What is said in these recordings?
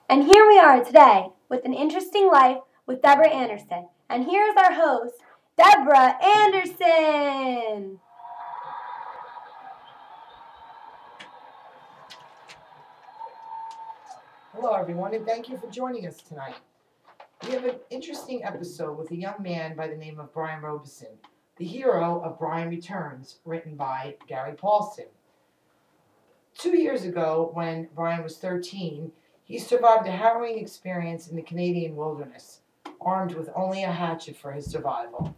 And here we are today with an interesting life with Deborah Anderson. And here's our host, Deborah Anderson. Hello, everyone, and thank you for joining us tonight. We have an interesting episode with a young man by the name of Brian Robeson, the hero of Brian Returns, written by Gary Paulson. 2 years ago, when Brian was 13, he survived a harrowing experience in the Canadian wilderness, armed with only a hatchet for his survival.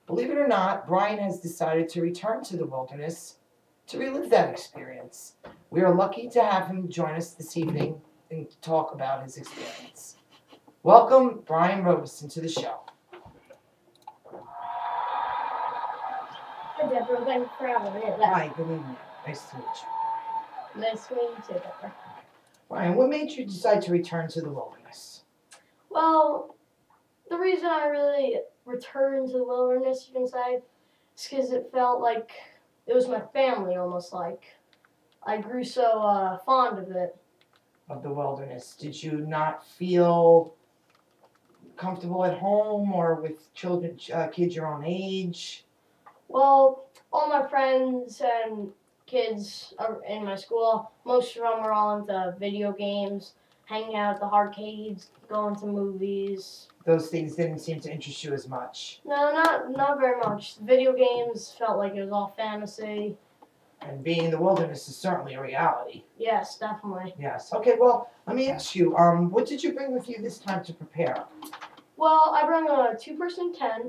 Believe it or not, Brian has decided to return to the wilderness to relive that experience. We are lucky to have him join us this evening and talk about his experience. Welcome, Brian Robeson, to the show. Hi, Deborah. Thanks for having me. Hi, good evening. Nice to meet you. Nice to meet you too, Deborah. Brian, what made you decide to return to the wilderness? Well, the reason I really returned to the wilderness, you can say, is because it felt like it was my family, almost like. I grew so fond of it. Of the wilderness. Did you not feel comfortable at home or with children, kids your own age? Well, all my friends and kids in my school, most of them were all into video games, hanging out at the arcades, going to movies. Those things didn't seem to interest you as much. No, not very much. Video games felt like it was all fantasy. And being in the wilderness is certainly a reality. Yes, definitely. Yes. Okay, well, let me ask you, what did you bring with you this time to prepare? Well, I brought a 2-person tent,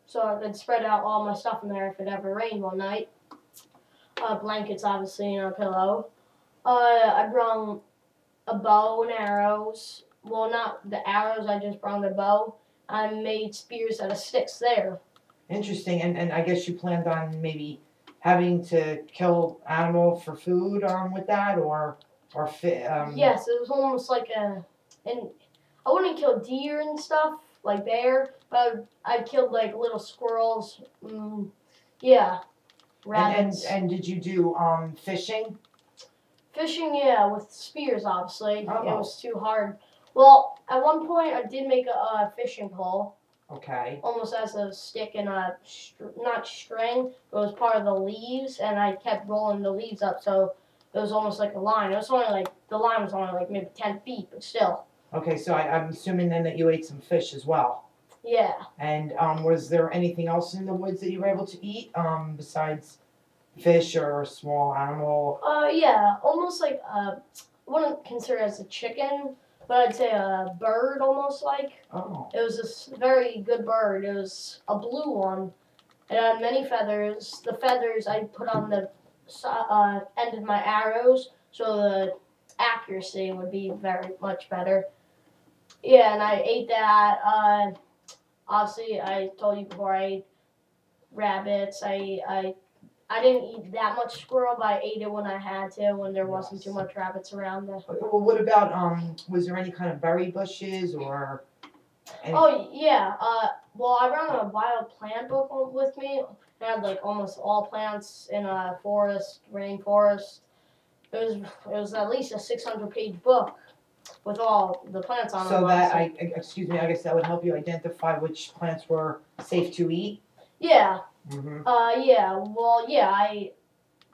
so I could spread out all my stuff in there if it ever rained one night. Blankets, obviously, and a pillow. I brought a bow and arrows. Well, not the arrows, I just brought a bow. I made spears out of sticks there. Interesting, and I guess you planned on maybe having to kill animal for food with that, or Yes, it was almost like and I wouldn't kill deer and stuff, like bear, but I killed like little squirrels, rabbits. And did you do fishing? Fishing, yeah, with spears, obviously. Oh. It was too hard. Well, at one point I did make a fishing pole. Okay. Almost as a stick and a, not string, but it was part of the leaves, and I kept rolling the leaves up, so it was almost like a line. It was only like, the line was only like maybe 10 feet, but still. Okay, so I'm assuming then that you ate some fish as well. Yeah. And was there anything else in the woods that you were able to eat besides fish or a small animal? Yeah, almost like, I wouldn't consider it as a chicken, but I'd say a bird, almost like. Oh. It was this very good bird. It was a blue one. It had many feathers. The feathers I put on the end of my arrows, so the accuracy would be very much better. Yeah, and I ate that. Obviously, I told you before, I ate rabbits. I didn't eat that much squirrel, but I ate it when I had to, when there wasn't too much rabbits around. Well, what about was there any kind of berry bushes or? Oh yeah. Well, I brought a wild plant book with me. It had like almost all plants in a forest, rainforest. It was at least a 600-page book with all the plants on it. So that I guess that would help you identify which plants were safe to eat. Yeah. Mm-hmm. Yeah. Well, yeah.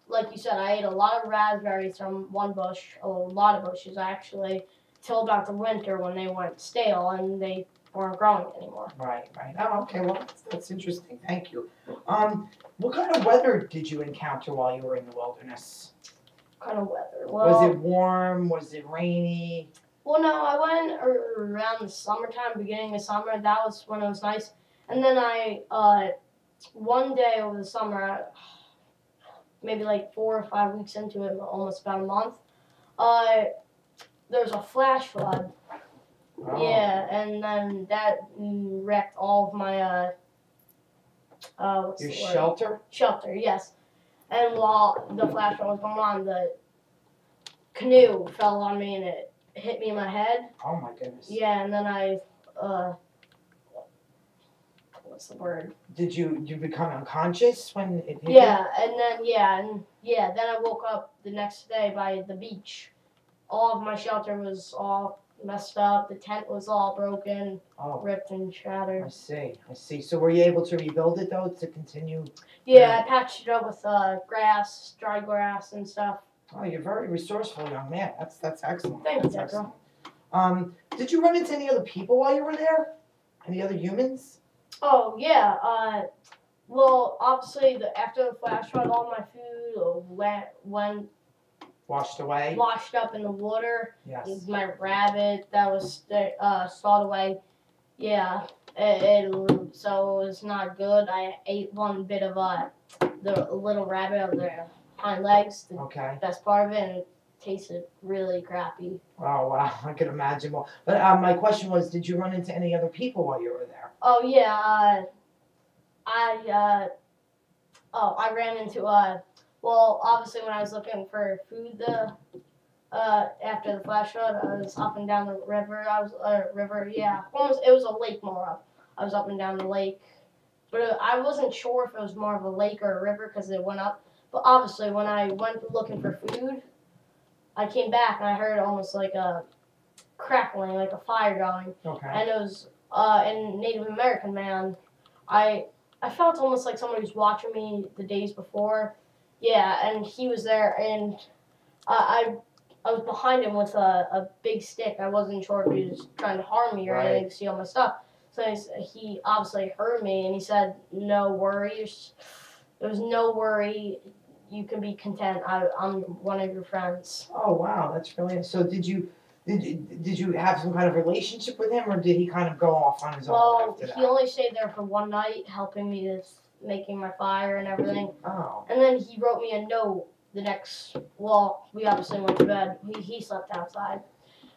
Like you said, I ate a lot of raspberries from one bush, a lot of bushes actually, till about the winter when they went stale and they weren't growing anymore. Right. Oh, okay. Well, that's interesting. Thank you. What kind of weather did you encounter while you were in the wilderness? What kind of weather? Well, was it warm? Was it rainy? Well, no, I went around the summertime, beginning of summer. That was when it was nice. And then I, one day over the summer, maybe like 4 or 5 weeks into it, almost about a month, there was a flash flood. Oh. Yeah, and then that wrecked all of my, Your shelter? Shelter, yes. And while the flash flood was going on, the canoe fell on me and it hit me in my head. Oh my goodness. Yeah, and then I, what's the word? Did you become unconscious when it hit Yeah, and then then I woke up the next day by the beach. all of my shelter was all messed up. The tent was all broken, Oh, ripped and shattered. I see. I see. So were you able to rebuild it though to continue? Yeah, I patched it up with grass, dry grass and stuff. Oh, you're very resourceful, young man. That's excellent. Thank you, That's Deborah. excellent. Did you run into any other people while you were there? Any other humans? Oh yeah. Well, obviously, after the flash flood, all my food went Washed away? washed up in the water. Yes. My rabbit that was stowed away. Yeah, so it was not good. I ate one bit of the little rabbit of the hind legs, the Okay. best part of it, and it tasted really crappy. Oh, wow. I can imagine. Well, but my question was, did you run into any other people while you were there? Oh yeah, I ran into well, obviously when I was looking for food after the flash flood, I was up and down the river. Almost it was a lake more of. I was up and down the lake, but I wasn't sure if it was more of a lake or a river because it went up. But obviously when I went looking for food, I came back and I heard almost like a crackling, like a fire going, Okay. and it was in Native American man. I felt almost like somebody was watching me the days before. Yeah, and he was there, and I was behind him with a big stick. I wasn't sure if he was trying to harm me or anything to steal my stuff. So he obviously heard me, and he said, "No worries. There's no worry. You can be content. I'm one of your friends." Oh, wow. That's brilliant. So did you have some kind of relationship with him, or did he kind of go off on his own Well, after that? he only stayed there for one night, helping me with making my fire and everything. Oh. And then he wrote me a note the next. Well, we obviously went to bed. He slept outside.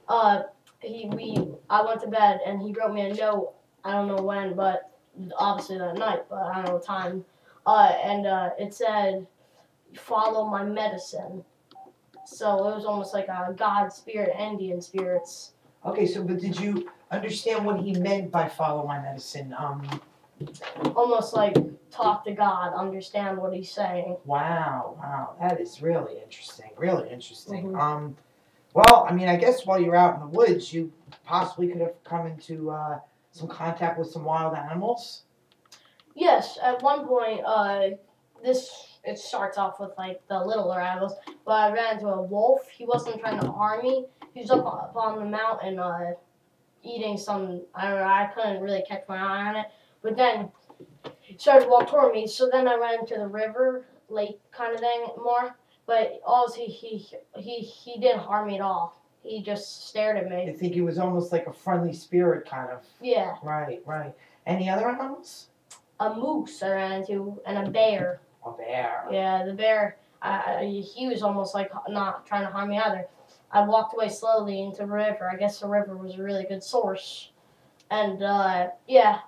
I went to bed and he wrote me a note. I don't know when, but obviously that night. But I don't know the time. It said, "Follow my medicine." So it was almost like a God spirit, Indian spirits. Okay, so but did you understand what he meant by follow my medicine? Almost like talk to God, understand what he's saying. Wow, that is really interesting, really interesting. Mm-hmm. Well, I mean, I guess while you're out in the woods, you possibly could have come into some contact with some wild animals. Yes, at one point, it starts off with like the littler animals, but I ran into a wolf. He wasn't trying to harm me. He was up on the mountain, eating some. I don't know. I couldn't really catch my eye on it, but then he started to walk toward me. So then I ran into the river, lake kind of thing more. But also he didn't harm me at all. He just stared at I me. think he was almost like a friendly spirit, kind of. Yeah. Right. Any other animals? A moose I ran into and a bear. A bear. Yeah, the bear. He was almost like not trying to harm me either. I walked away slowly into the river. I guess the river was a really good source. And yeah.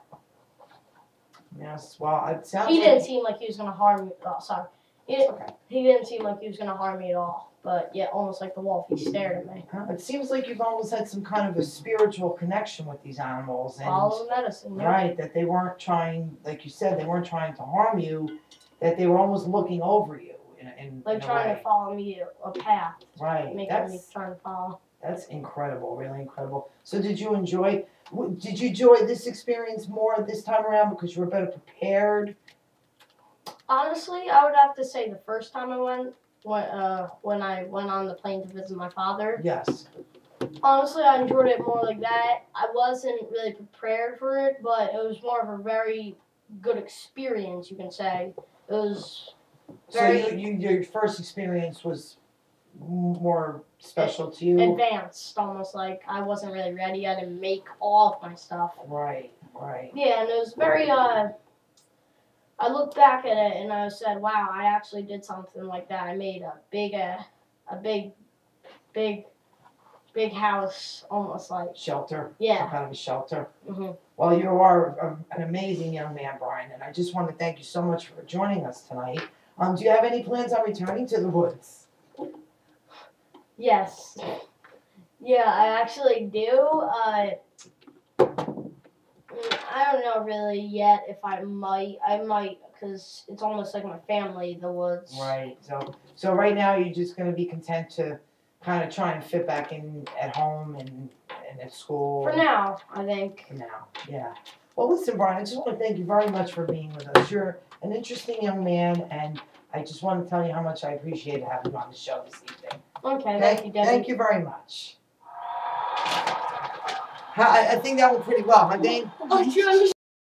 Yes. Well, it sounds. He like didn't seem like he was gonna harm me. Oh, sorry. Okay. He didn't seem like he was gonna harm me at all. But yeah, almost like the wolf. He stared at me. It seems like you've almost had some kind of a spiritual connection with these animals, and Follow the medicine. Yeah. right, that they weren't trying, like you said, they weren't trying to harm you, that they were almost looking over you Like in a trying way. to follow me a path. Right. Making me trying to follow. That's incredible, really incredible. So did you enjoy this experience more this time around because you were better prepared? Honestly, I would have to say the first time I went, when I went on the plane to visit my father. Yes. Honestly, I enjoyed it more like that. I wasn't really prepared for it, but it was more of a very good experience, you can say. It was very So your first experience was more special to you? advanced, almost like I wasn't really ready. I didn't make all of my stuff. Right. Yeah, and it was very, I looked back at it and I said, wow, I actually did something like that. I made a big house, almost like. Shelter? Yeah. Some kind of a shelter? Mm-hmm. Well, you are an amazing young man, Brian, and I just want to thank you so much for joining us tonight. Do you have any plans on returning to the woods? Yes. Yeah, I actually do. I don't know really yet if I might. I might, because it's almost like my family, the woods. Right. So right now you're just going to be content to kind of trying to fit back in at home and at school. For now, I think. For now, yeah. Well, listen, Brian, I just want to thank you very much for being with us. You're an interesting young man, and I just want to tell you how much I appreciate having you on the show this evening. Okay, thank you, Debbie. Thank you very much. I think that went pretty well, huh, Dane? I'm trying to